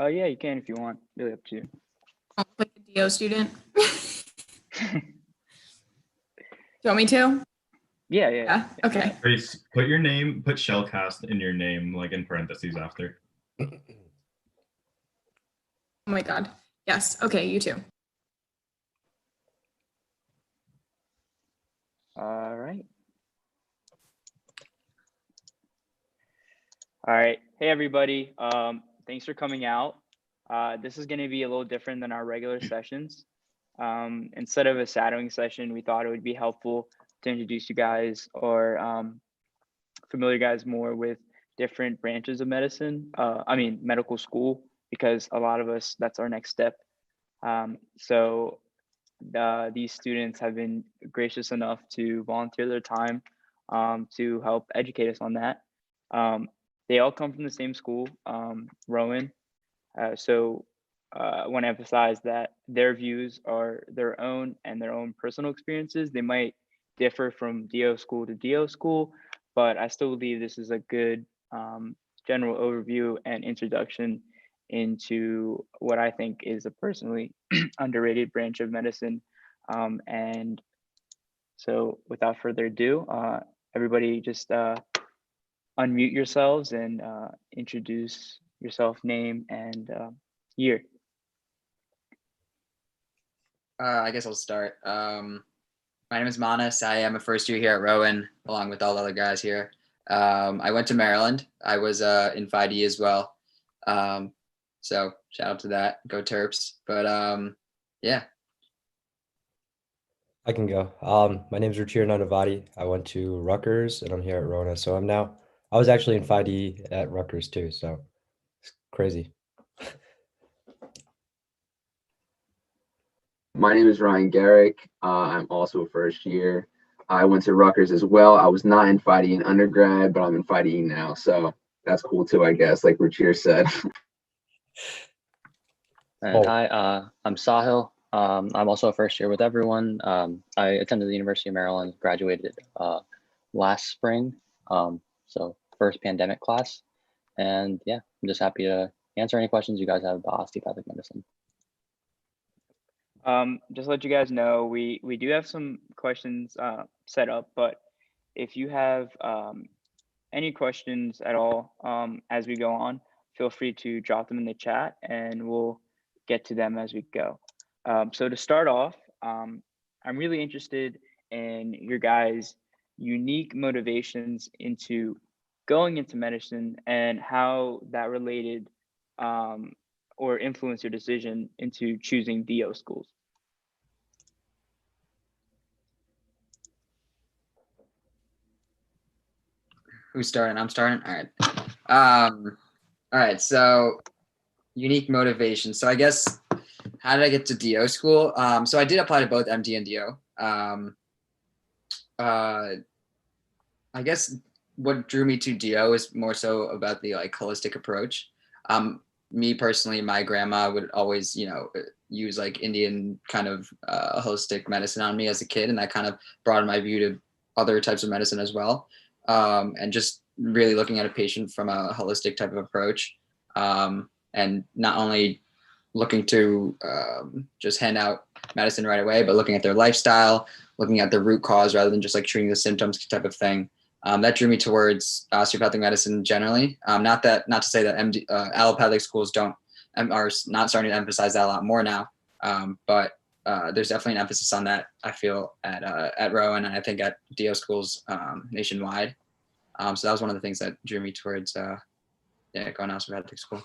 Yeah, you can if you want. Really up to you. Like a DO student. Do you want me to? Yeah. Yeah. Okay. Grace, put your name, put Shellcast in your name, like in parentheses after. Oh my God. Yes. Okay. You too. All right. All right. Hey, everybody. Thanks for coming out. This is going to be a little different than our regular sessions. Instead of a shadowing session, we thought it would be helpful to introduce you guys or familiar guys more with different branches of medicine. Medical school, because a lot of us, that's our next step. So these students have been gracious enough to volunteer their time to help educate us on that. They all come from the same school, Rowan. I want to emphasize that their views are their own and their own personal experiences. They might differ from DO school to DO school, but I still believe this is a good general overview and introduction into what I think is a personally underrated branch of medicine. And so without further ado, everybody just unmute yourselves and introduce yourself, name and year. I guess I'll start. My name is Manas. I am a first year here at Rowan, along with all the other guys here. I went to Maryland. I was in Phi D as well. So shout out to that. Go Terps. But yeah. I can go. My name is Ruchir Nanavati. I went to Rutgers and I'm here at Rona. So I was actually in Phi D at Rutgers too. So it's crazy. My name is Ryan Garrick. I'm also a first year. I went to Rutgers as well. I was not in Phi D in undergrad, but I'm in Phi D now. So that's cool too, I guess, like Ruchir said. And hi, I'm Sahil. I'm also a first year with everyone. I attended the University of Maryland, graduated last spring. So first pandemic class. And yeah, I'm just happy to answer any questions you guys have about osteopathic medicine. Just to let you guys know, we do have some questions set up, but if you have any questions at all as we go on, feel free to drop them in the chat and we'll get to them as we go. So to start off, I'm really interested in your guys' unique motivations into going into medicine and how that related or influenced your decision into choosing DO schools. Who's starting? I'm starting. All right. All right. So unique motivation. So I guess how did I get to DO school? So I did apply to both MD and DO. I guess what drew me to DO is more so about the like holistic approach. Me personally, my grandma would always, use like Indian kind of holistic medicine on me as a kid, and that kind of broadened my view to other types of medicine as well. And just really looking at a patient from a holistic type of approach, and not only looking to just hand out medicine right away, but looking at their lifestyle, looking at the root cause rather than just like treating the symptoms type of thing. That drew me towards osteopathic medicine generally. Not to say that allopathic schools are not starting to emphasize that a lot more now, but there's definitely an emphasis on that, I feel, at Rowan, and I think at DO schools nationwide. So that was one of the things that drew me towards going to osteopathic school.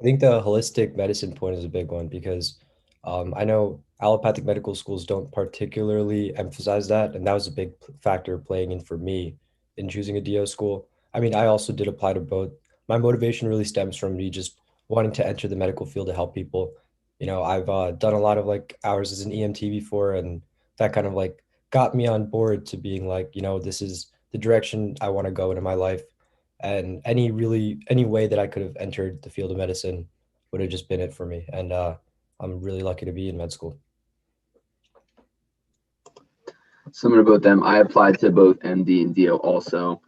I think the holistic medicine point is a big one because I know allopathic medical schools don't particularly emphasize that, and that was a big factor playing in for me in choosing a DO school. I mean, I also did apply to both. My motivation really stems from me just wanting to enter the medical field to help people. I've done a lot of like hours as an EMT before, and that kind of like got me on board to being like, this is the direction I want to go into my life. And any way that I could have entered the field of medicine would have just been it for me. And I'm really lucky to be in med school. Similar to both them, I applied to both MD and DO also.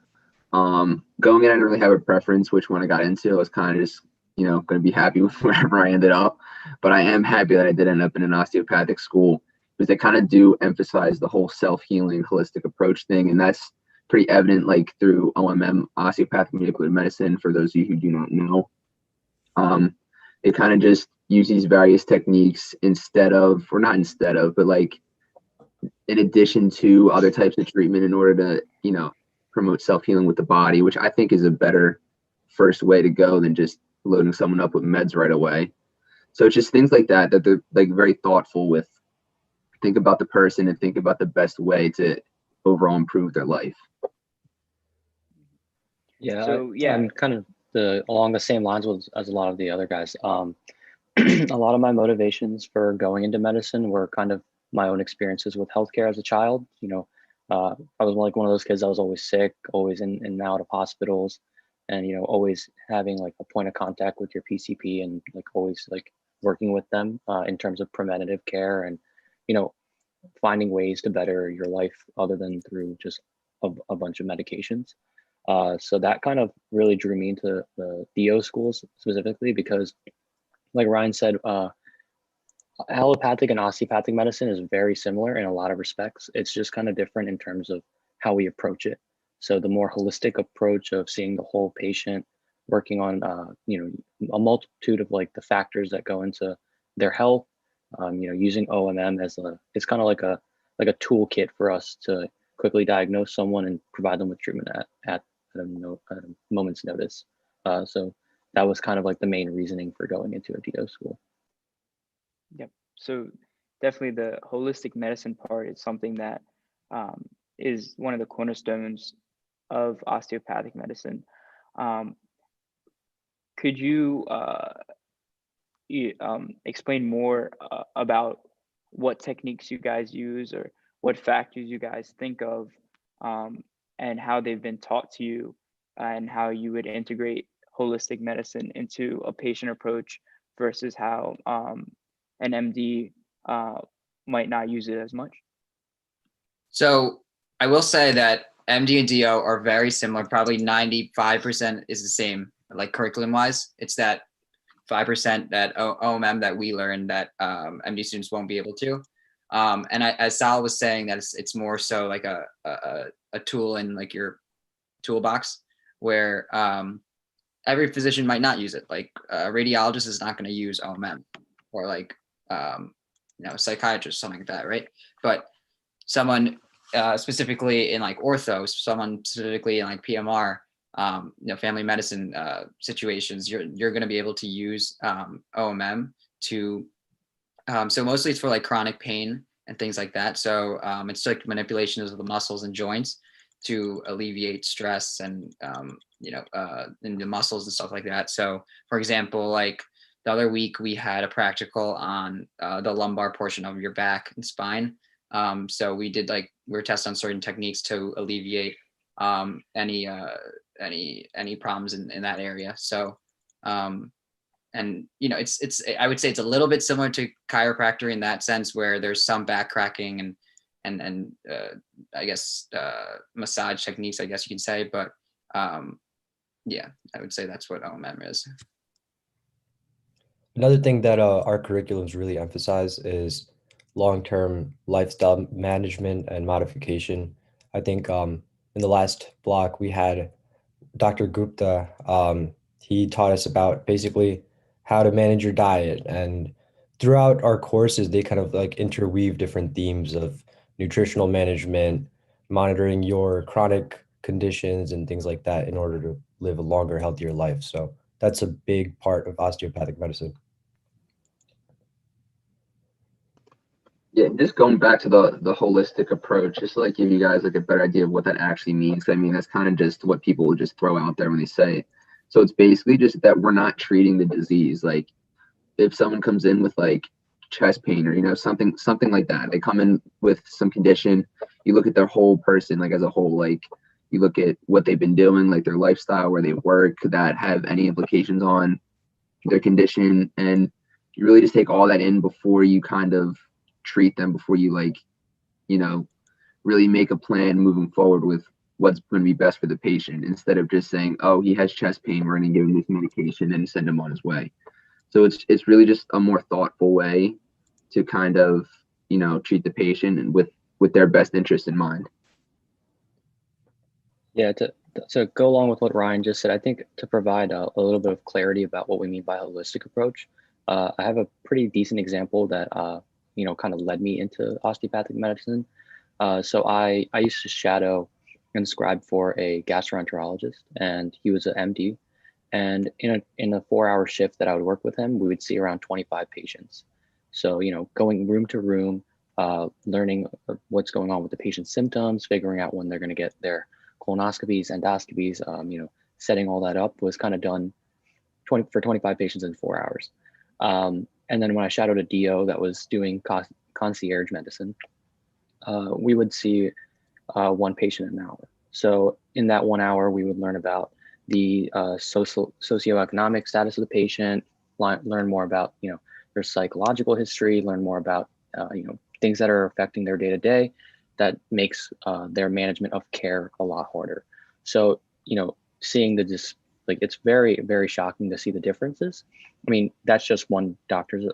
Going in, I didn't really have a preference which one I got into. I was kind of just going to be happy with wherever I ended up. But I am happy that I did end up in an osteopathic school because they kind of do emphasize the whole self-healing holistic approach thing. And that's pretty evident like through OMM, osteopathic manipulative medicine, for those of you who do not know. They kind of just use these various techniques instead of, or not instead of, but like in addition to other types of treatment in order to, promote self-healing with the body, which I think is a better first way to go than just loading someone up with meds right away. So it's just things like that they're like very thoughtful with. Think about the person and think about the best way to overall improve their life. Yeah, So, yeah. I'm kind of along the same lines as a lot of the other guys. A lot of my motivations for going into medicine were kind of my own experiences with healthcare as a child. I was like one of those kids that was always sick, always in and out of hospitals, and always having like a point of contact with your PCP and like always like working with them in terms of preventative care and finding ways to better your life other than through just a bunch of medications. So that kind of really drew me into the DO schools specifically because, like Ryan said, allopathic and osteopathic medicine is very similar in a lot of respects. It's just kind of different in terms of how we approach it. So the more holistic approach of seeing the whole patient, working on a multitude of like the factors that go into their health, using OMM as it's kind of like a toolkit for us to quickly diagnose someone and provide them with treatment at a moment's notice. So that was kind of like the main reasoning for going into a DO school. Yep. So definitely the holistic medicine part is something that is one of the cornerstones of osteopathic medicine. Could you explain more about what techniques you guys use or what factors you guys think of and how they've been taught to you and how you would integrate holistic medicine into a patient approach versus how an MD might not use it as much? So I will say that MD and DO are very similar. Probably 95% is the same, like curriculum wise. It's that 5% that OMM that we learn that MD students won't be able to. And as Sal was saying, that it's more so like a tool in like your toolbox where every physician might not use it. Like a radiologist is not going to use OMM, or like a psychiatrist, something like that, right? But someone specifically in like ortho, someone specifically in like PMR, family medicine situations, you're going to be able to use OMM to. So mostly it's for like chronic pain and things like that. So it's like manipulations of the muscles and joints to alleviate stress and in the muscles and stuff like that. So for example, like the other week we had a practical on the lumbar portion of your back and spine. So we were testing on certain techniques to alleviate any problems in that area. So and it's I would say it's a little bit similar to chiropractor in that sense, where there's some back cracking and I guess massage techniques, I guess you can say. But yeah, I would say that's what OMM is. Another thing that our curriculums really emphasize is long-term lifestyle management and modification. I think in the last block we had Dr. Gupta. He taught us about basically how to manage your diet, and throughout our courses they kind of like interweave different themes of nutritional management, monitoring your chronic conditions and things like that in order to live a longer, healthier life. So that's a big part of osteopathic medicine. Yeah, just going back to the holistic approach, just to like give you guys like a better idea of what that actually means. I mean, that's kind of just what people will just throw out there when they say it. So it's basically just that we're not treating the disease. Like if someone comes in with like chest pain or something like that, they come in with some condition, you look at their whole person like as a whole, like you look at what they've been doing, like their lifestyle, where they work, that have any implications on their condition, and you really just take all that in before you kind of treat them, before you really make a plan moving forward with what's going to be best for the patient instead of just saying, oh, he has chest pain, we're going to give him this medication and send him on his way. So it's really just a more thoughtful way to kind of, treat the patient and with their best interest in mind. Yeah, to go along with what Ryan just said, I think to provide a little bit of clarity about what we mean by holistic approach, I have a pretty decent example that kind of led me into osteopathic medicine. So I used to shadow and scribe for a gastroenterologist, and he was an MD. And in a 4-hour shift that I would work with him, we would see around 25 patients. So going room to room, learning what's going on with the patient's symptoms, figuring out when they're going to get their colonoscopies, endoscopies, setting all that up was kind of done for 25 patients in 4 hours. And then when I shadowed a DO that was doing concierge medicine, we would see one patient an hour. So in that 1 hour, we would learn about the socioeconomic status of the patient, learn more about their psychological history, learn more about things that are affecting their day to day. That makes their management of care a lot harder. So seeing it's very, very shocking to see the differences. I mean, that's just one doctor's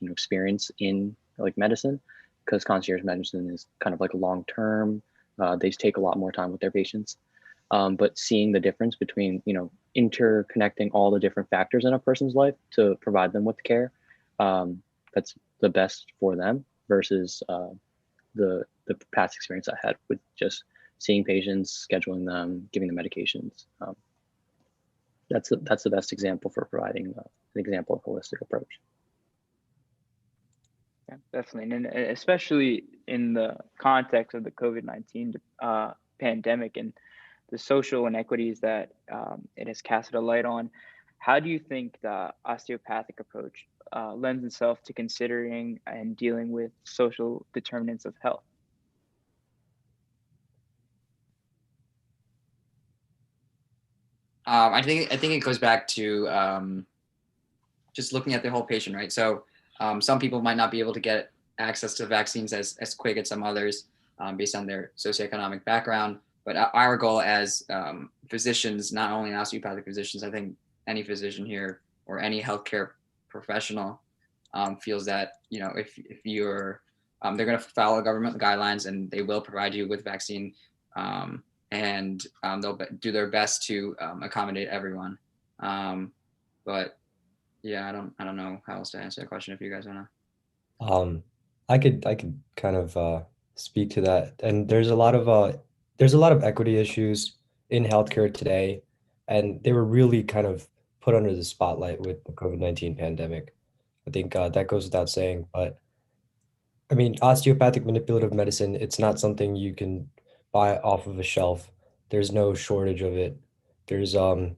experience in medicine, because concierge medicine is kind of like long term. They take a lot more time with their patients. But seeing the difference between interconnecting all the different factors in a person's life to provide them with care that's the best for them versus the past experience I had with just seeing patients, scheduling them, giving them medications. That's the best example for providing an example of holistic approach. Yeah, definitely. And especially in the context of the COVID-19 pandemic and the social inequities that it has casted a light on, how do you think the osteopathic approach lends itself to considering and dealing with social determinants of health? I think it goes back to just looking at the whole patient, right? So some people might not be able to get access to vaccines as quick as some others based on their socioeconomic background. But our goal as physicians, not only osteopathic physicians, I think any physician here or any healthcare professional feels that if you're they're going to follow government guidelines and they will provide you with vaccine, and they'll do their best to accommodate everyone. But yeah, I don't know how else to answer that question if you guys want to. I could kind of speak to that. And there's a lot of equity issues in healthcare today, and they were really kind of put under the spotlight with the COVID-19 pandemic. I think that goes without saying, but I mean, osteopathic manipulative medicine, it's not something you can buy off of a shelf. There's no shortage of it. There's and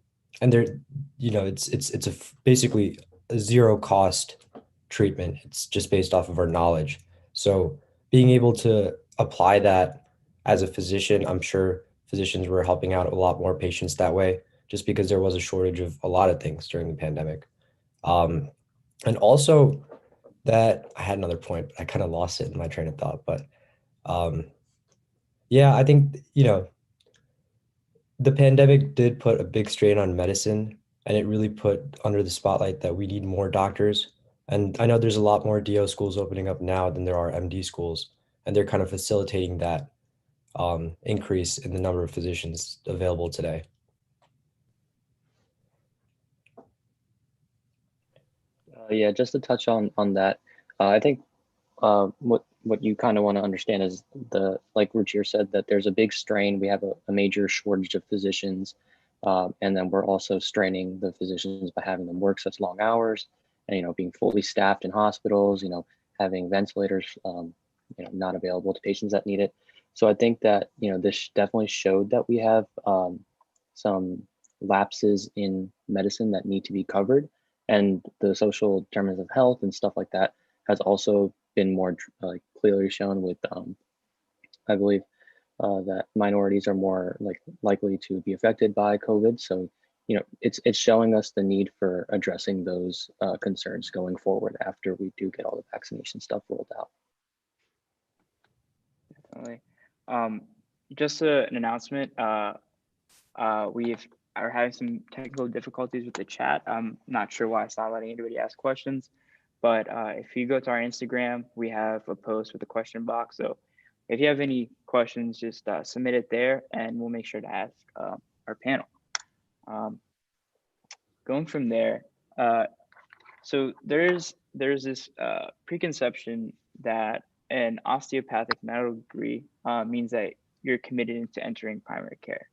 there it's basically a zero cost treatment. It's just based off of our knowledge. So being able to apply that as a physician, I'm sure physicians were helping out a lot more patients that way, just because there was a shortage of a lot of things during the pandemic. And also that I had another point, but I kind of lost it in my train of thought. But um, yeah, I think, the pandemic did put a big strain on medicine, and it really put under the spotlight that we need more doctors. And I know there's a lot more DO schools opening up now than there are MD schools, and they're kind of facilitating that increase in the number of physicians available today. Yeah, just to touch on that, I think what you kind of want to understand is like Ruchir said, that there's a big strain. We have a major shortage of physicians, and then we're also straining the physicians by having them work such long hours, and being fully staffed in hospitals, having ventilators, not available to patients that need it. So I think that this definitely showed that we have some lapses in medicine that need to be covered, and the social determinants of health and stuff like that has also been more clearly shown with I believe that minorities are more likely to be affected by COVID. So it's showing us the need for addressing those concerns going forward after we do get all the vaccination stuff rolled out. Definitely. just an announcement. We are having some technical difficulties with the chat. I'm not sure why it's not letting anybody ask questions, but if you go to our Instagram, we have a post with a question box. So if you have any questions, just submit it there, and we'll make sure to ask our panel. Going from there, so there's this preconception that an osteopathic medical degree means that you're committed to entering primary care.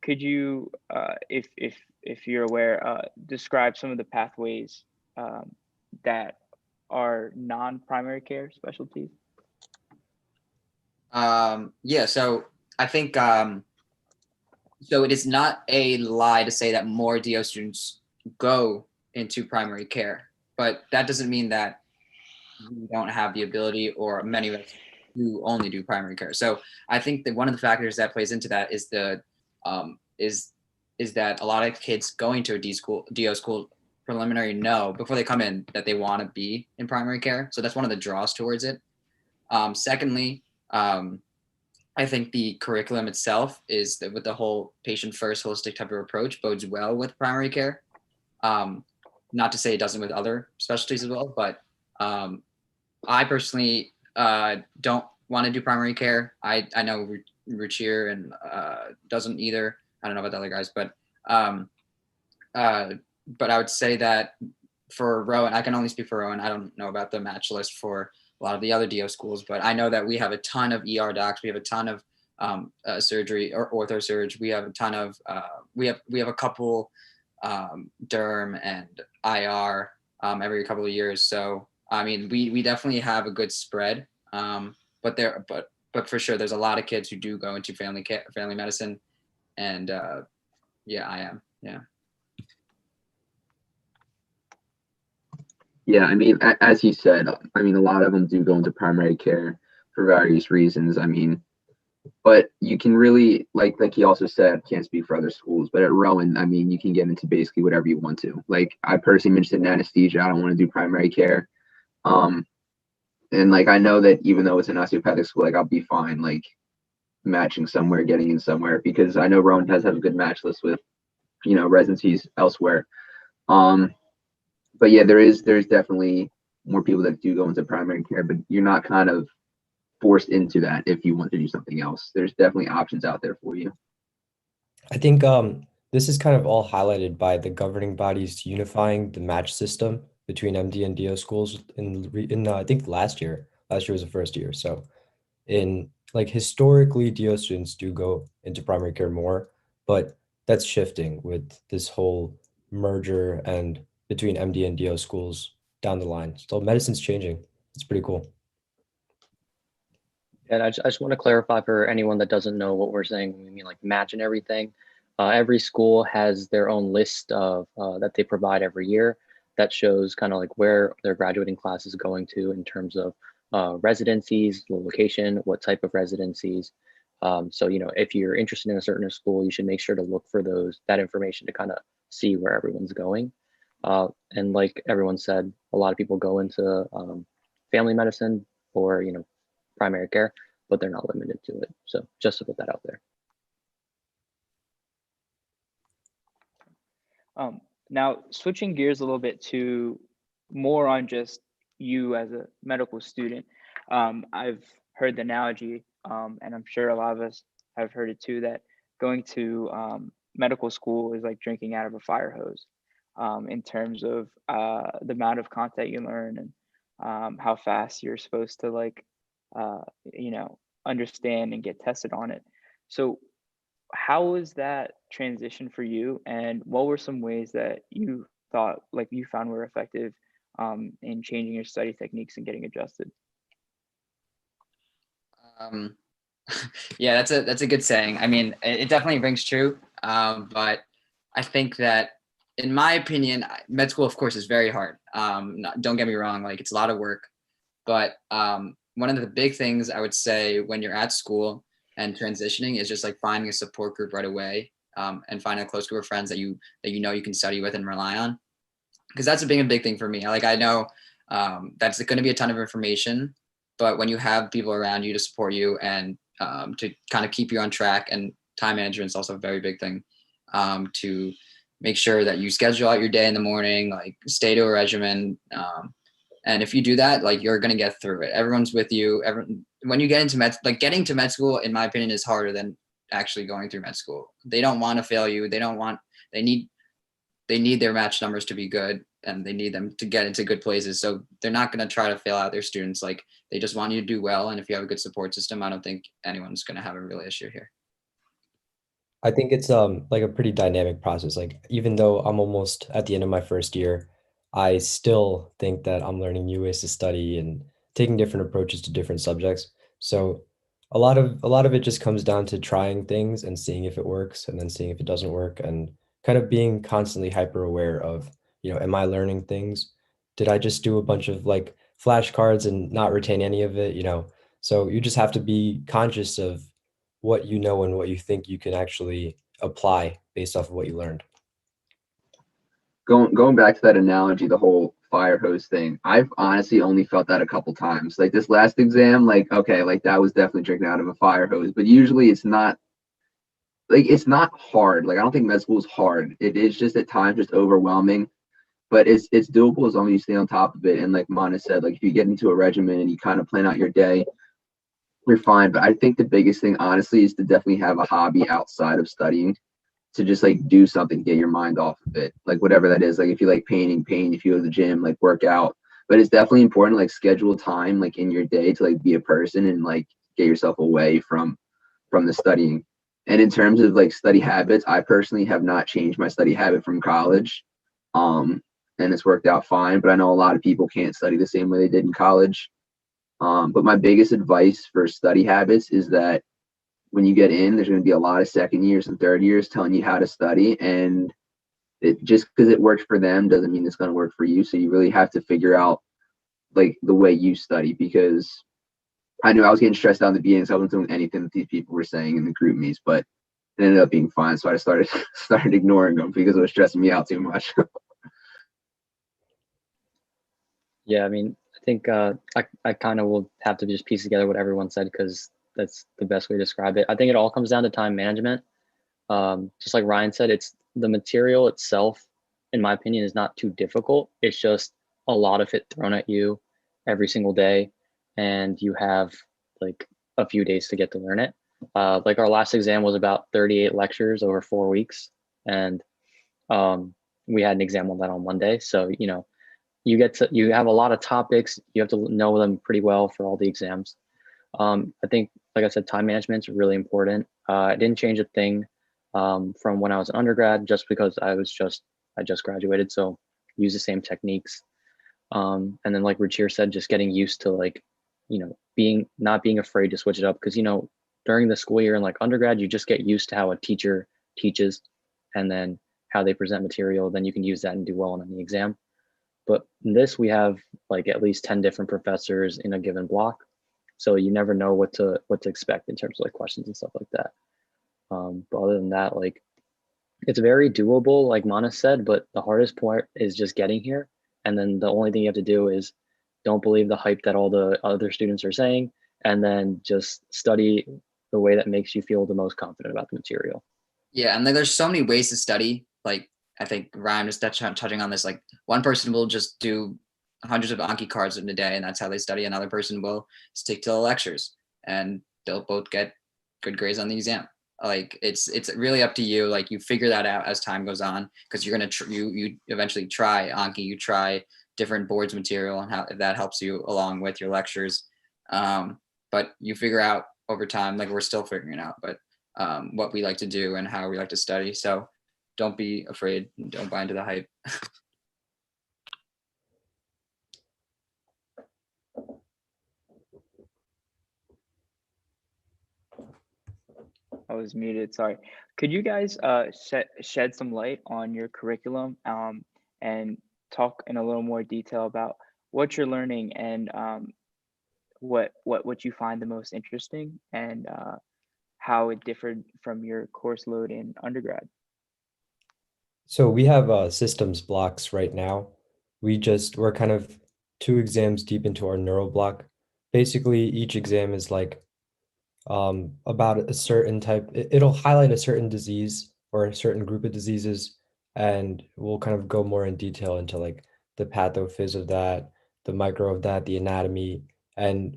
Could you, if you're aware, describe some of the pathways that are non-primary care specialties? Yeah, so I think so it is not a lie to say that more DO students go into primary care, but that doesn't mean that we don't have the ability, or many of us who only do primary care. So I think that one of the factors that plays into that is the is that a lot of kids going to a DO school preliminary know before they come in that they want to be in primary care. So that's one of the draws towards it. Secondly, I think the curriculum itself is that with the whole patient first holistic type of approach bodes well with primary care. Not to say it doesn't with other specialties as well, but I personally don't want to do primary care. I know Ruchir and doesn't either. I don't know about the other guys, but I would say that for Rowan, I can only speak for Rowan. I don't know about the match list for a lot of the other DO schools, but I know that we have a ton of ER docs. We have a ton of surgery or orthosurge. We have a ton of we have a couple derm and IR every couple of years. So I mean, we definitely have a good spread. But for sure, there's a lot of kids who do go into family medicine, and yeah, I am. Yeah. Yeah, I mean, as he said, I mean, a lot of them do go into primary care for various reasons. I mean, but you can really, like he also said, can't speak for other schools, but at Rowan, I mean, you can get into basically whatever you want to. Like, I personally mentioned anesthesia. I don't want to do primary care. And like, I know that even though it's an osteopathic school, like, I'll be fine, like, matching somewhere, getting in somewhere, because I know Rowan does have a good match list with, you know, residencies elsewhere. But yeah, there's definitely more people that do go into primary care, but you're not kind of forced into that if you want to do something else. There's definitely options out there for you. I think this is kind of all highlighted by the governing bodies unifying the match system between MD and DO schools in I think last year. Last year was the first year. So in like historically, DO students do go into primary care more, but that's shifting with this whole merger and between MD and DO schools down the line. So medicine's changing. It's pretty cool. And I just want to clarify for anyone that doesn't know what we're saying when we mean like match and everything. Every school has their own list of that they provide every year that shows kind of like where their graduating class is going to in terms of residencies, the location, what type of residencies. So, you know, if you're interested in a certain school, you should make sure to look for that information to kind of see where everyone's going. And like everyone said, a lot of people go into family medicine or, you know, primary care, but they're not limited to it. So just to put that out there. Now, switching gears a little bit to more on just you as a medical student, I've heard the analogy, and I'm sure a lot of us have heard it too, that going to medical school is like drinking out of a fire hose in terms of the amount of content you learn and how fast you're supposed to like, you know, understand and get tested on it. So how was that transition for you, and what were some ways that you thought like you found were effective in changing your study techniques and getting adjusted? Yeah, that's a good saying. I mean, it definitely rings true. But I think that, in my opinion, med school, of course, is very hard. Don't get me wrong, like it's a lot of work. But one of the big things I would say when you're at school and transitioning is just like finding a support group right away, and finding a close group of friends that you know you can study with and rely on. Because that's a big thing for me. Like I know that's going to be a ton of information, but when you have people around you to support you and to kind of keep you on track. And time management is also a very big thing, to make sure that you schedule out your day in the morning, like stay to a regimen. And if you do that, like you're going to get through it. Everyone's with you. When you get into getting to med school, in my opinion, is harder than actually going through med school. They don't want to fail you. They need their match numbers to be good, and they need them to get into good places. So they're not going to try to fail out their students. Like, they just want you to do well. And if you have a good support system, I don't think anyone's going to have a real issue here. I think it's like a pretty dynamic process. Like even though I'm almost at the end of my first year, I still think that I'm learning new ways to study and taking different approaches to different subjects. So a lot of it just comes down to trying things and seeing if it works and then seeing if it doesn't work and kind of being constantly hyper aware of, am I learning things? Did I just do a bunch of like flashcards and not retain any of it? So you just have to be conscious of what you know and what you think you can actually apply based off of what you learned. Going back to that analogy, the whole fire hose thing, I've honestly only felt that a couple times. Like this last exam, like, okay, like that was definitely drinking out of a fire hose, but usually it's not hard. Like I don't think med school is hard. It is just at times just overwhelming, but it's doable as long as you stay on top of it. And like Mana said, like if you get into a regimen and you kind of plan out your day, you're fine. But I think the biggest thing, honestly, is to definitely have a hobby outside of studying, to just like do something to get your mind off of it, like whatever that is. Like if you like painting, paint. If you go to the gym, like work out. But it's definitely important to like schedule time like in your day to like be a person and like get yourself away from the studying. And in terms of like study habits, I personally have not changed my study habit from college, and it's worked out fine. But I know a lot of people can't study the same way they did in college. But my biggest advice for study habits is that when you get in, there's going to be a lot of second years and third years telling you how to study. And just because it works for them doesn't mean it's going to work for you. So you really have to figure out like the way you study, because I knew I was getting stressed out in the beginning, so I wasn't doing anything that these people were saying in the group meets, but it ended up being fine. So I started ignoring them because it was stressing me out too much. Yeah, I mean, I think I kind of will have to just piece together what everyone said because that's the best way to describe it. I think it all comes down to time management. Just like Ryan said, it's the material itself, in my opinion, is not too difficult. It's just a lot of it thrown at you every single day, and you have like a few days to get to learn it. Like our last exam was about 38 lectures over 4 weeks, and we had an exam on that on Monday. So you have a lot of topics. You have to know them pretty well for all the exams. I think, like I said, time management is really important. I didn't change a thing from when I was an undergrad, just because I just graduated, so use the same techniques. And then, like Ruchir said, just getting used to like, not being afraid to switch it up, because during the school year in like undergrad, you just get used to how a teacher teaches, and then how they present material. Then you can use that and do well on the exam. But in this, we have like at least 10 different professors in a given block. So you never know what to expect in terms of like questions and stuff like that. But other than that, like it's very doable, like Mana said, but the hardest part is just getting here. And then the only thing you have to do is don't believe the hype that all the other students are saying, and then just study the way that makes you feel the most confident about the material. Yeah, and there's so many ways to study. Like I think Ryan was touching on this. Like one person will just do hundreds of Anki cards in a day, and that's how they study. Another person will stick to the lectures, and they'll both get good grades on the exam. Like it's really up to you. Like you figure that out as time goes on, because you're gonna you eventually try Anki, you try different boards material, and how if that helps you along with your lectures. But you figure out over time. Like we're still figuring it out, but what we like to do and how we like to study. So don't be afraid. Don't buy into the hype. I was muted, sorry. Could you guys shed some light on your curriculum and talk in a little more detail about what you're learning and what you find the most interesting, and how it differed from your course load in undergrad? So we have systems blocks right now. We're kind of 2 exams deep into our neuro block. Basically, each exam is like about a certain type. It'll highlight a certain disease or a certain group of diseases, and we'll kind of go more in detail into like the pathophys of that, the micro of that, the anatomy, and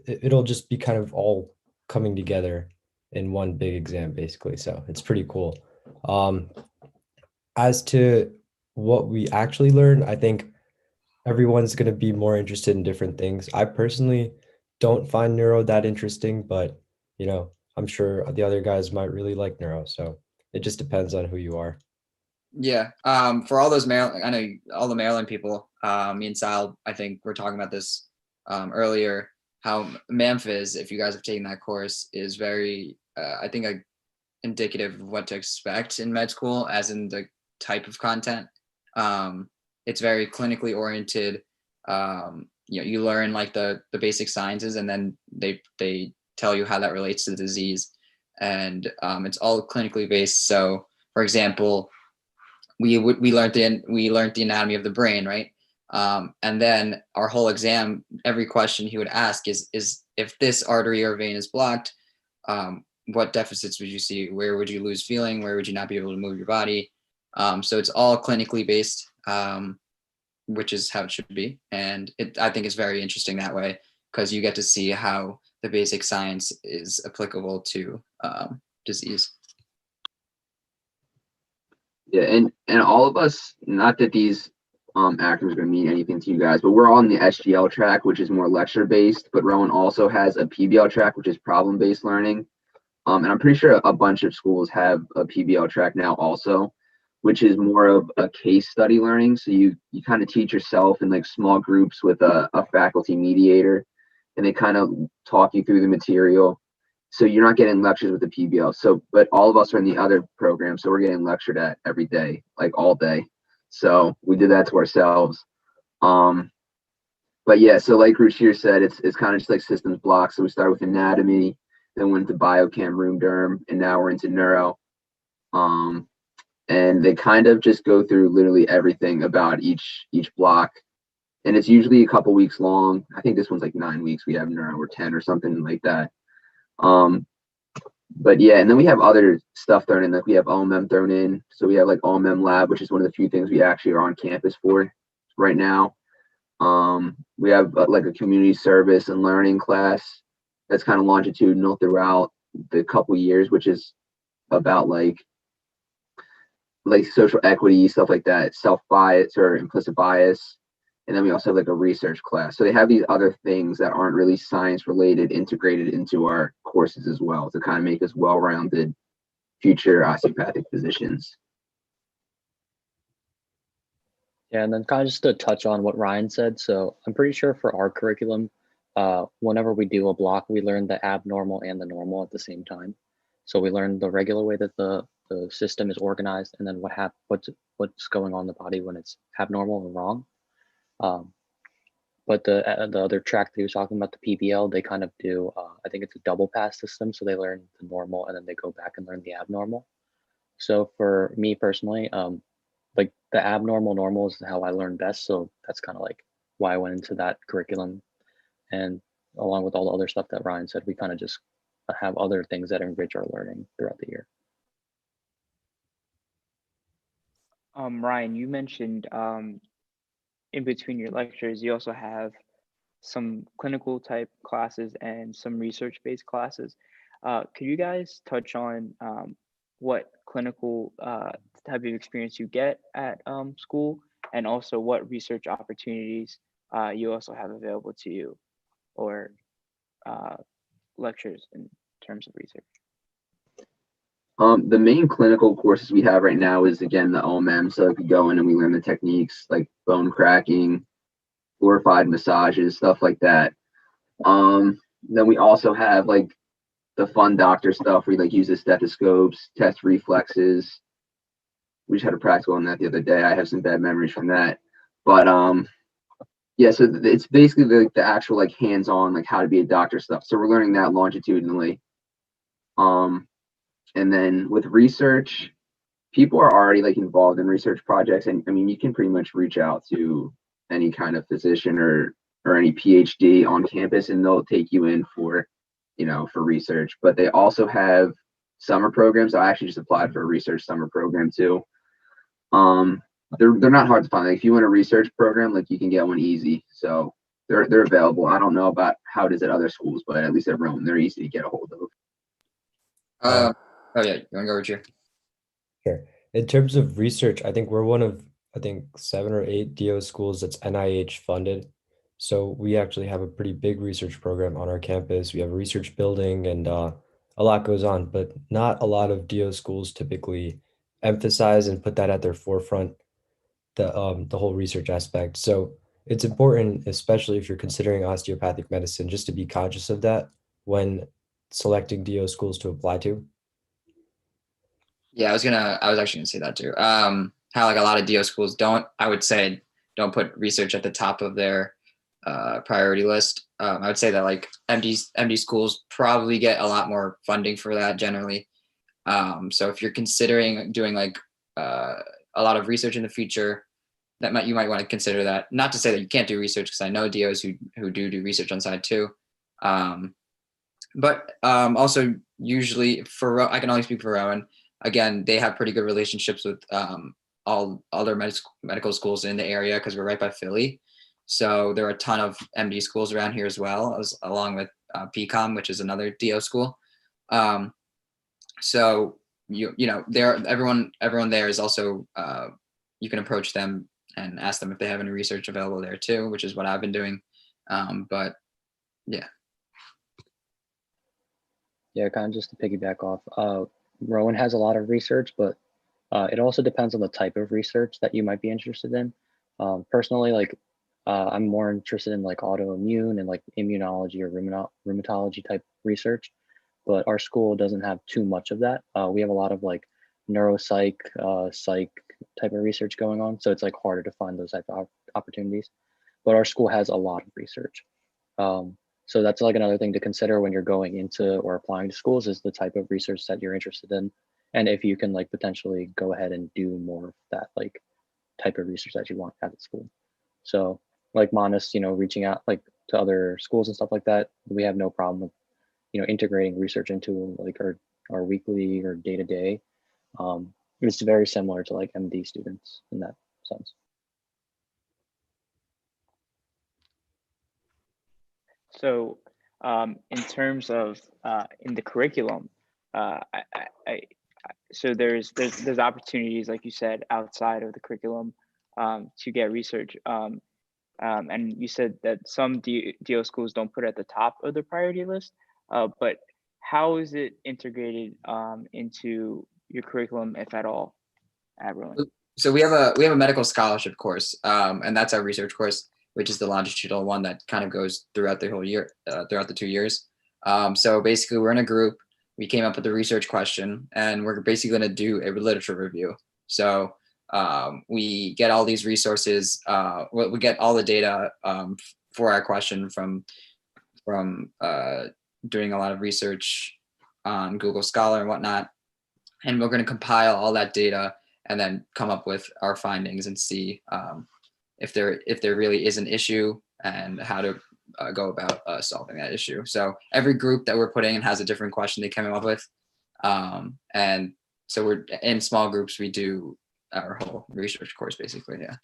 it'll just be kind of all coming together in one big exam, basically. So it's pretty cool. Um, as to what we actually learn, I think everyone's going to be more interested in different things. I personally don't find neuro that interesting, but I'm sure the other guys might really like neuro. So it just depends on who you are. Yeah. For all those Maryland, I know all the Maryland people, me and Sal, I think we're talking about this earlier, how Memphis, if you guys have taken that course, is very, I think, indicative of what to expect in med school, as in the type of content. It's very clinically oriented. You learn like the basic sciences, and then they tell you how that relates to the disease, and it's all clinically based. So, for example, we learned the anatomy of the brain, right? And then our whole exam, every question he would ask is if this artery or vein is blocked, what deficits would you see? Where would you lose feeling? Where would you not be able to move your body? So it's all clinically based, which is how it should be. And I think it's very interesting that way, because you get to see how the basic science is applicable to disease. Yeah, and all of us, not that these acronyms are going to mean anything to you guys, but we're all in the SGL track, which is more lecture based. But Rowan also has a PBL track, which is problem based learning. And I'm pretty sure a bunch of schools have a PBL track now also, which is more of a case study learning. So you kind of teach yourself in like small groups with a faculty mediator, and they kind of talk you through the material. So you're not getting lectures with the PBL. So, but all of us are in the other program, so we're getting lectured at every day, like all day. So we did that to ourselves. But yeah, so like Ruchir said, it's kind of just like systems blocks. So we started with anatomy, then went to biochem, room derm, and now we're into neuro. And they kind of just go through literally everything about each block. And it's usually a couple weeks long. I think this one's like 9 weeks. We have neuro or 10 or something like that. But yeah, and then we have other stuff thrown in, like we have OMM thrown in. So we have like OMM lab, which is one of the few things we actually are on campus for right now. We have like a community service and learning class that's kind of longitudinal throughout the couple years, which is about like social equity, stuff like that, self-bias or implicit bias. And then we also have like a research class. So they have these other things that aren't really science related integrated into our courses as well, to kind of make us well-rounded future osteopathic physicians. Yeah, and then kind of just to touch on what Ryan said. So I'm pretty sure for our curriculum, whenever we do a block, we learn the abnormal and the normal at the same time. So we learn the regular way that the system is organized, and then what's going on in the body when it's abnormal or wrong. But the other track that he was talking about, the PBL, they kind of do, I think it's a double pass system. So they learn the normal and then they go back and learn the abnormal. So for me personally, like the abnormal normal is how I learn best. So that's kind of like why I went into that curriculum. And along with all the other stuff that Ryan said, we kind of just have other things that enrich our learning throughout the year. Ryan, you mentioned in between your lectures, you also have some clinical type classes and some research based classes. Could you guys touch on what clinical type of experience you get at school, and also what research opportunities you also have available to you, or lectures in terms of research? The main clinical courses we have right now is, again, the OMM. So we go in and we learn the techniques like bone cracking, glorified massages, stuff like that. Then we also have like the fun doctor stuff where we like use the stethoscopes, test reflexes. We just had a practical on that the other day. I have some bad memories from that. But yeah, so it's basically the actual like hands-on, like how to be a doctor stuff. So we're learning that longitudinally. And then with research, people are already like involved in research projects. And I mean, you can pretty much reach out to any kind of physician or any PhD on campus, and they'll take you in for for research. But they also have summer programs. I actually just applied for a research summer program too. They're not hard to find. Like if you want a research program, like you can get one easy. So they're available. I don't know about how it is at other schools, but at least at Rome, they're easy to get a hold of. Oh yeah, you want to go, Richard? Sure. In terms of research, I think we're one of, I think, 7 or 8 DO schools that's NIH funded. So we actually have a pretty big research program on our campus. We have a research building and a lot goes on, but not a lot of DO schools typically emphasize and put that at their forefront, the whole research aspect. So it's important, especially if you're considering osteopathic medicine, just to be conscious of that when selecting DO schools to apply to. Yeah, I was actually gonna say that too. How like a lot of DO schools I would say don't put research at the top of their priority list. I would say that like MD schools probably get a lot more funding for that generally. So if you're considering doing like a lot of research in the future, you might want to consider that. Not to say that you can't do research, because I know DOs who do research on side too. But also usually I can only speak for Rowan. Again, they have pretty good relationships with all other medical schools in the area because we're right by Philly. So there are a ton of MD schools around here as well, along with PCOM, which is another DO school. So everyone there is also you can approach them and ask them if they have any research available there too, which is what I've been doing. But yeah. Yeah, kind of just to piggyback off, Rowan has a lot of research, but it also depends on the type of research that you might be interested in. Personally, like I'm more interested in like autoimmune and like immunology or rheumatology type research, but our school doesn't have too much of that. We have a lot of like neuropsych, psych type of research going on, so it's like harder to find those type of opportunities. But our school has a lot of research. So that's like another thing to consider when you're going into or applying to schools is the type of research that you're interested in. And if you can like potentially go ahead and do more of that like type of research that you want at the school. So like Monis, reaching out like to other schools and stuff like that, we have no problem with, integrating research into like our weekly or day-to-day. It's very similar to like MD students in that sense. So in terms of in the curriculum, so there's opportunities, like you said, outside of the curriculum to get research. And you said that some DO schools don't put it at the top of the priority list, but how is it integrated into your curriculum, if at all, at Rowan? So we have a medical scholarship course, and that's our research course, which is the longitudinal one that kind of goes throughout the whole year, throughout the 2 years. So basically, we're in a group. We came up with a research question, and we're basically going to do a literature review. So we get all these resources. We get all the data for our question from doing a lot of research on Google Scholar and whatnot, and we're going to compile all that data and then come up with our findings and see if there really is an issue and how to go about solving that issue. So every group that we're putting in has a different question they came up with, and so we're in small groups. We do our whole research course basically. Yeah.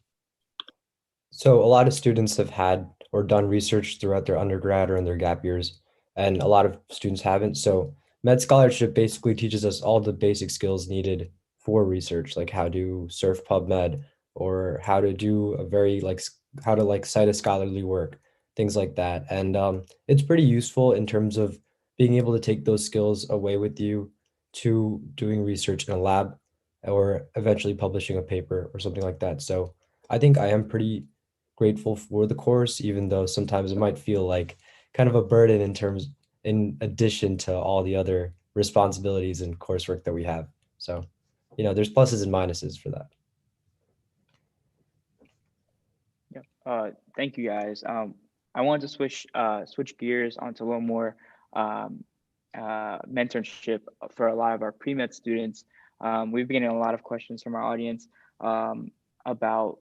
So a lot of students have had or done research throughout their undergrad or in their gap years, and a lot of students haven't. So Med Scholarship basically teaches us all the basic skills needed for research, like how to surf PubMed or how to do how to like cite a scholarly work, things like that. And it's pretty useful in terms of being able to take those skills away with you to doing research in a lab or eventually publishing a paper or something like that. So I think I am pretty grateful for the course, even though sometimes it might feel like kind of a burden in addition to all the other responsibilities and coursework that we have. So, there's pluses and minuses for that. Yeah. Thank you guys. I wanted to switch gears onto a little more mentorship for a lot of our pre-med students. We've been getting a lot of questions from our audience about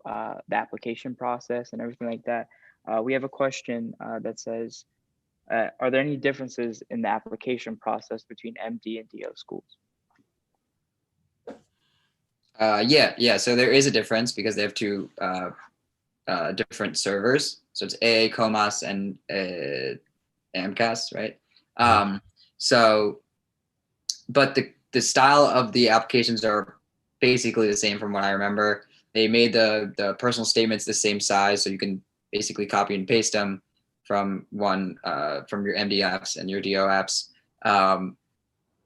the application process and everything like that. We have a question that says, Are there any differences in the application process between MD and DO schools? Yeah. So there is a difference because they have two different servers. So it's AA, COMAS, and AMCAS, right? So, but the style of the applications are basically the same from what I remember. They made the personal statements the same size, so you can basically copy and paste them from from your MD apps and your DO apps.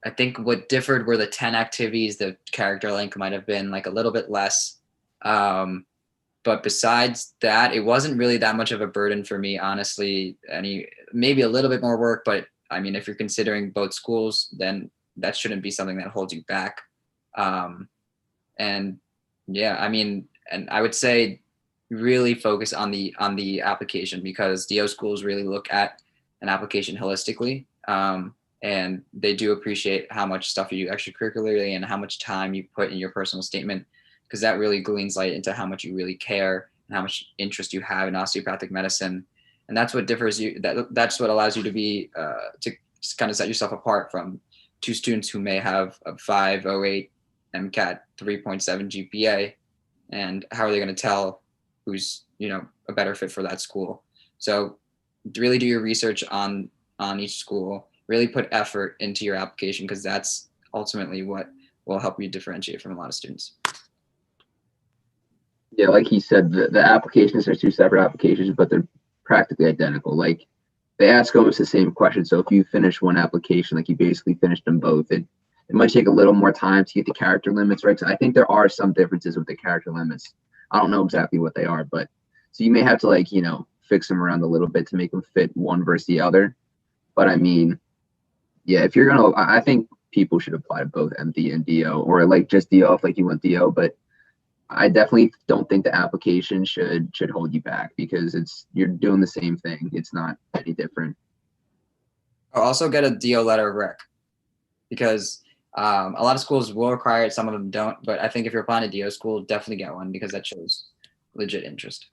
I think what differed were the 10 activities. The character length might have been like a little bit less. But besides that, it wasn't really that much of a burden for me, honestly. Maybe a little bit more work, but I mean, if you're considering both schools, then that shouldn't be something that holds you back. And yeah, I mean, and I would say really focus on the application, because DO schools really look at an application holistically. And they do appreciate how much stuff you do extracurricularly and how much time you put in your personal statement, because that really gleans light into how much you really care and how much interest you have in osteopathic medicine. And that's what differs you. That's what allows you to be to kind of set yourself apart from two students who may have a 5.08 MCAT, 3.7 GPA, and how are they going to tell who's a better fit for that school? So really do your research on each school. Really put effort into your application, because that's ultimately what will help you differentiate from a lot of students. Yeah, like he said, the applications are two separate applications, but they're practically identical. Like, they ask almost the same question. So if you finish one application, like you basically finished them both, it might take a little more time to get the character limits right. So I think there are some differences with the character limits. I don't know exactly what they are, but so you may have to fix them around a little bit to make them fit one versus the other. But I mean, yeah, if you're I think people should apply to both MD and DO, or like just DO if you want DO. But I definitely don't think the application should hold you back, because you're doing the same thing. It's not any different. I'll also get a DO letter of rec, because a lot of schools will require it, some of them don't. But I think if you're applying to DO school, definitely get one, because that shows legit interest.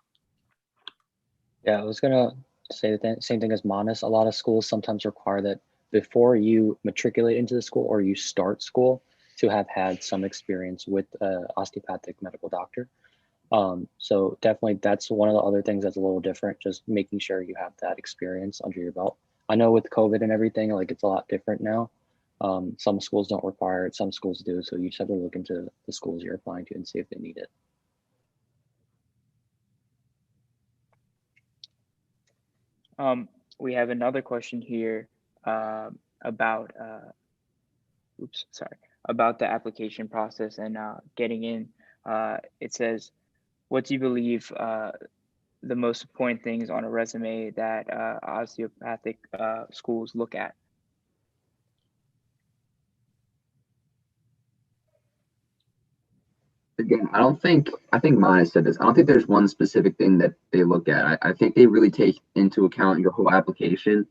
Yeah, I was gonna say the same thing as Manas. A lot of schools sometimes require that before you matriculate into the school or you start school, to have had some experience with an osteopathic medical doctor. So definitely that's one of the other things that's a little different, just making sure you have that experience under your belt. I know with COVID and everything, it's a lot different now. Some schools don't require it, some schools do. So you just have to look into the schools you're applying to and see if they need it. We have another question here about the application process and getting in. It says, what do you believe the most important things on a resume that osteopathic schools look at? Again, I think Maya said this. I don't think there's one specific thing that they look at. I think they really take into account your whole application.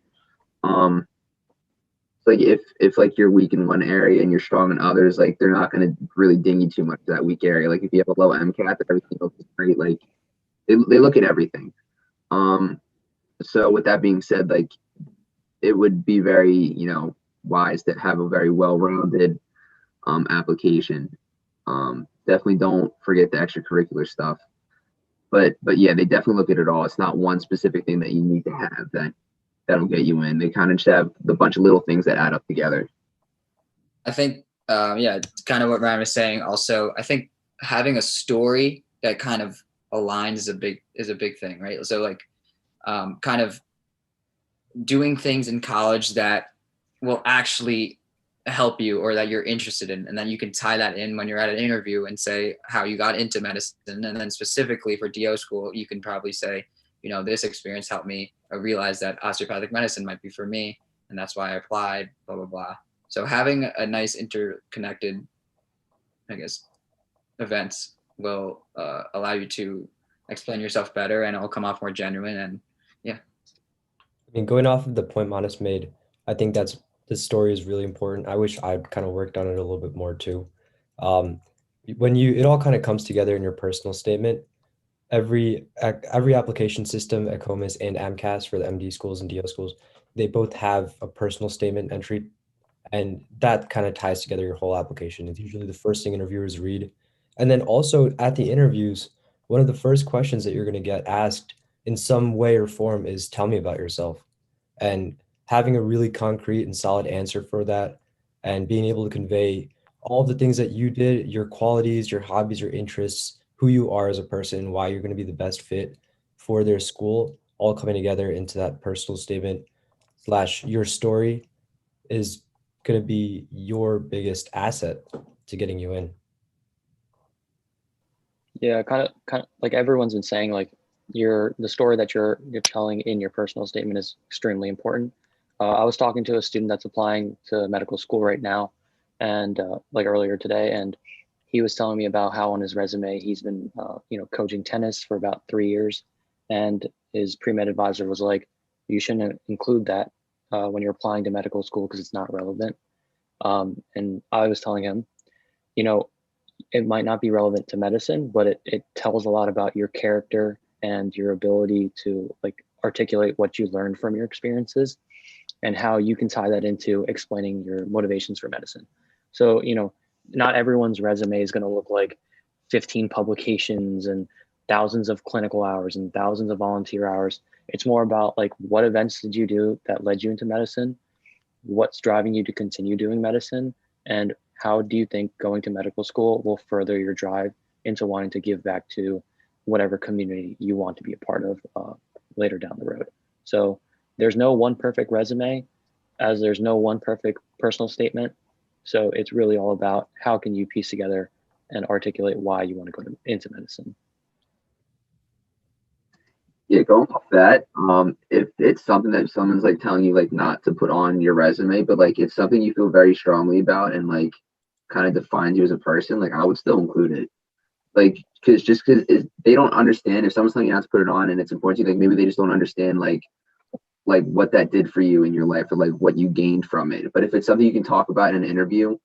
Like if you're weak in one area and you're strong in others, they're not going to really ding you too much to that weak area. If you have a low MCAT, everything looks great. They look at everything. So with that being said, it would be very wise to have a very well-rounded application. Definitely don't forget the extracurricular stuff. But yeah, they definitely look at it all. It's not one specific thing that you need to have that'll get you in. They kind of just have the bunch of little things that add up together. I think, kind of what Ryan was saying. Also, I think having a story that kind of aligns is a big thing, right? So kind of doing things in college that will actually help you or that you're interested in, and then you can tie that in when you're at an interview and say how you got into medicine. And then specifically for DO school, you can probably say, this experience helped me realize that osteopathic medicine might be for me, and that's why I applied, blah blah blah. So having a nice interconnected, I guess, events will allow you to explain yourself better, and it will come off more genuine. And yeah, I mean, going off of the point Manas made, I think this story is really important. I wish I'd kind of worked on it a little bit more too. It all kind of comes together in your personal statement. Every application system at COMAS and AMCAS for the MD schools and DO schools they both have a personal statement entry, and that kind of ties together your whole application. It's usually the first thing interviewers read. And then also at the interviews, one of the first questions that you're going to get asked in some way or form is, tell me about yourself. And having a really concrete and solid answer for that, and being able to convey all of the things that you did, your qualities, your hobbies, your interests, who you are as a person, why you're going to be the best fit for their school, all coming together into that personal statement slash your story is going to be your biggest asset to getting you in. Yeah, kind of like everyone's been saying, like the story that you're telling in your personal statement is extremely important. I was talking to a student that's applying to medical school right now, and like earlier today, and he was telling me about how on his resume he's been coaching tennis for about 3 years, and his pre-med advisor was like, you shouldn't include that when you're applying to medical school because it's not relevant. And I was telling him, it might not be relevant to medicine, but it tells a lot about your character and your ability to like articulate what you learned from your experiences and how you can tie that into explaining your motivations for medicine. So, not everyone's resume is going to look like 15 publications and thousands of clinical hours and thousands of volunteer hours. It's more about like, what events did you do that led you into medicine? What's driving you to continue doing medicine? And how do you think going to medical school will further your drive into wanting to give back to whatever community you want to be a part of later down the road? So there's no one perfect resume, as there's no one perfect personal statement. So it's really all about how can you piece together and articulate why you want to go into medicine. Yeah, going off that, if it's something that someone's like telling you like not to put on your resume, but like it's something you feel very strongly about and like kind of defines you as a person, like I would still include it. Like, because they don't understand if someone's telling you not to put it on and it's important to you, like maybe they just don't understand like what that did for you in your life or like what you gained from it. But if it's something you can talk about in an interview,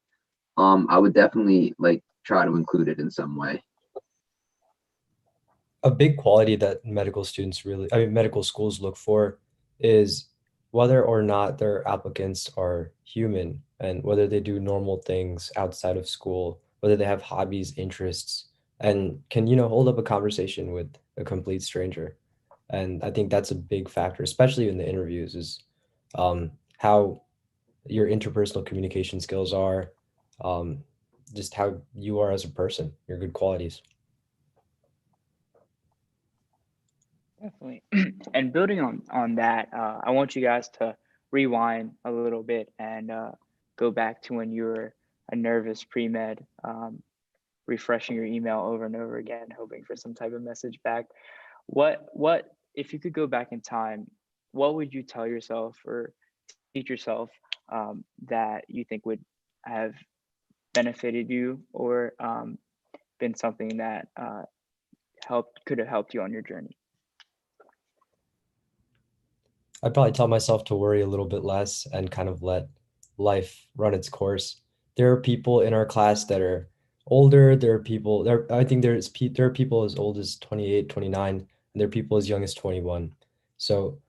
I would definitely like try to include it in some way. A big quality that medical schools look for is whether or not their applicants are human and whether they do normal things outside of school, whether they have hobbies, interests, and can, hold up a conversation with a complete stranger. And I think that's a big factor, especially in the interviews, is how your interpersonal communication skills are, um, just how you are as a person, your good qualities. Definitely. And building on that, I want you guys to rewind a little bit and go back to when you were a nervous pre-med, refreshing your email over and over again, hoping for some type of message back. What if you could go back in time, what would you tell yourself or teach yourself that you think would have benefited you or been something that could have helped you on your journey? I'd probably tell myself to worry a little bit less and kind of let life run its course. There are people in our class that are older. I think there are people as old as 28, 29, and there are people as young as 21. So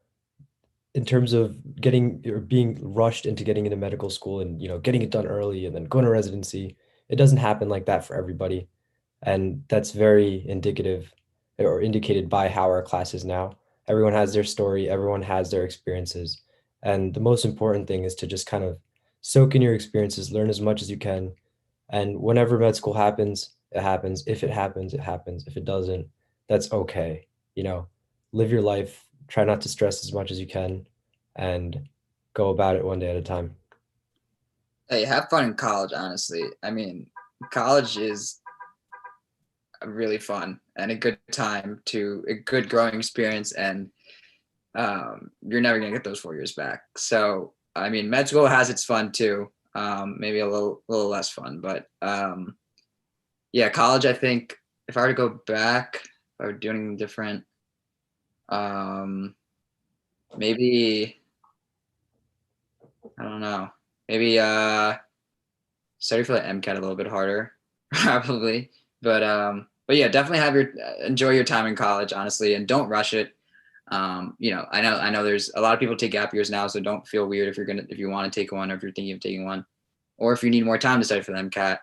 in terms of getting or being rushed into getting into medical school and, getting it done early and then going to residency, it doesn't happen like that for everybody. And that's very indicative or indicated by how our class is now. Everyone has their story, everyone has their experiences. And the most important thing is to just kind of soak in your experiences, learn as much as you can. And whenever med school happens, it happens. If it happens, it happens. If it doesn't, that's okay. Live your life, try not to stress as much as you can, and go about it one day at a time. Hey, have fun in college, honestly. I mean, college is really fun and a good time to a good growing experience, and you're never gonna get those 4 years back. So I mean, med school has its fun too, maybe a little less fun, but yeah, college, I think if I were to go back, if I were doing anything different, maybe I don't know, maybe study for the MCAT a little bit harder probably, but yeah, definitely enjoy your time in college, honestly, and don't rush it. I know there's a lot of people take gap years now, so don't feel weird if you want to take one, or if you're thinking of taking one, or if you need more time to study for the MCAT,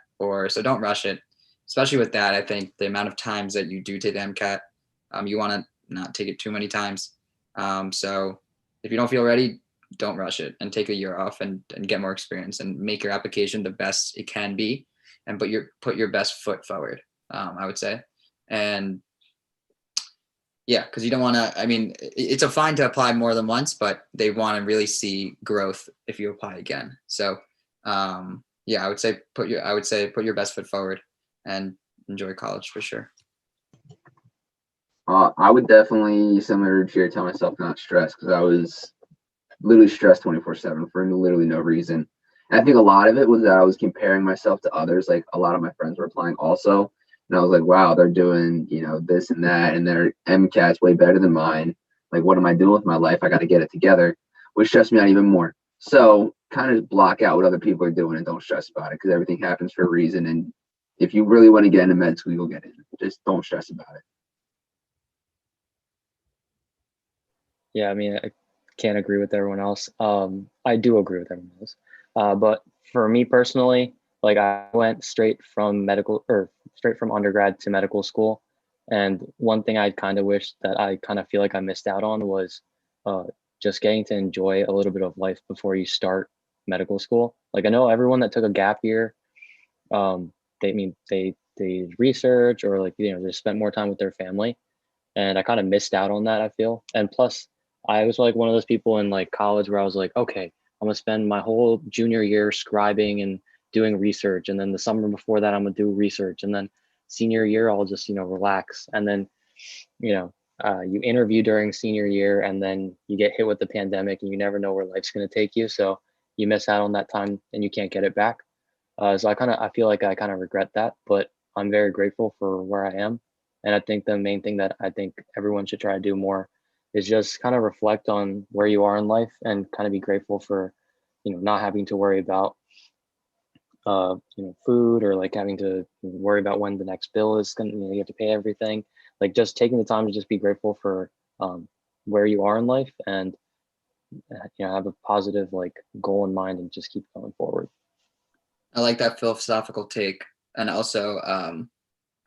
so don't rush it. Especially with that, I think the amount of times that you do take the MCAT, you want to not take it too many times. So if you don't feel ready, don't rush it and take a year off and get more experience and make your application the best it can be, and put your best foot forward. I would say, and yeah, because you don't want to. I mean, it's a fine to apply more than once, but they want to really see growth if you apply again. So, yeah, I would say put your best foot forward and enjoy college for sure. I would definitely, similar to your, tell myself not stress, because I was literally stressed 24/7 for literally no reason. And I think a lot of it was that I was comparing myself to others. Like a lot of my friends were applying also, and I was like, wow, they're doing, this and that, and their MCAT's way better than mine. Like, what am I doing with my life? I got to get it together, which stressed me out even more. So kind of block out what other people are doing and don't stress about it, because everything happens for a reason. And if you really want to get into med school, you'll get in. Just don't stress about it. Yeah, I mean, I can't agree with everyone else. I do agree with everyone else. But for me personally, like I went straight from undergrad to medical school. And one thing I kind of wish that I kind of feel like I missed out on was just getting to enjoy a little bit of life before you start medical school. Like I know everyone that took a gap year, they did research or they spent more time with their family. And I kind of missed out on that, I feel. And plus, I was like one of those people in like college where I was like, okay, I'm gonna spend my whole junior year scribing and doing research, and then the summer before that I'm gonna do research, and then senior year I'll just relax. And then you interview during senior year, and then you get hit with the pandemic, and you never know where life's gonna take you. So you miss out on that time, and you can't get it back. So I feel like I kind of regret that, but I'm very grateful for where I am. And I think the main thing that I think everyone should try to do more is just kind of reflect on where you are in life and kind of be grateful for, not having to worry about, food, or like having to worry about when the next bill is going to, you have to pay everything. Like just taking the time to just be grateful for where you are in life, and, have a positive like goal in mind and just keep going forward. I like that philosophical take, and also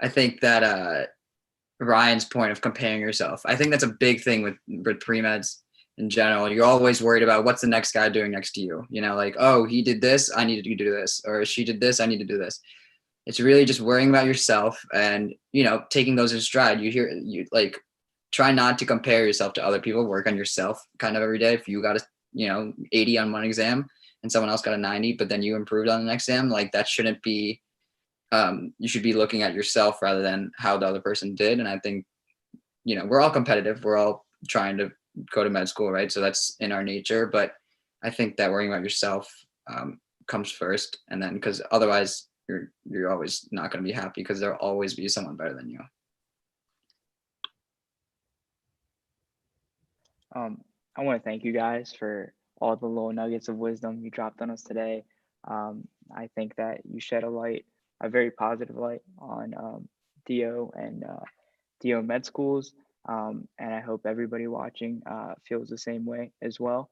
I think that Ryan's point of comparing yourself. I think that's a big thing with pre-meds in general. You're always worried about what's the next guy doing next to you. Like, oh, he did this, I need to do this, or she did this, I need to do this. It's really just worrying about yourself and taking those in stride. You try not to compare yourself to other people. Work on yourself kind of every day. If you got a 80 on one exam and someone else got a 90, but then you improved on the next exam, like that shouldn't be. You should be looking at yourself rather than how the other person did. And I think, we're all competitive. We're all trying to go to med school, right? So that's in our nature. But I think that worrying about yourself comes first. And then, because otherwise you're always not going to be happy, because there'll always be someone better than you. I want to thank you guys for all the little nuggets of wisdom you dropped on us today. I think that you shed a very positive light on DO and DO med schools. And I hope everybody watching feels the same way as well.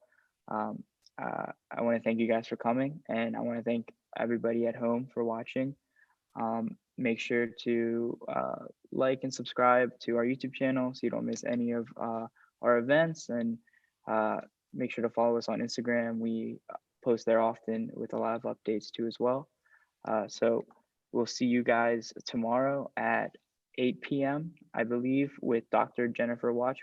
I want to thank you guys for coming, and I want to thank everybody at home for watching. Make sure to like and subscribe to our YouTube channel so you don't miss any of our events, and make sure to follow us on Instagram. We post there often with a lot of updates too as well. So we'll see you guys tomorrow at 8 p.m., I believe, with Dr. Jennifer Watch.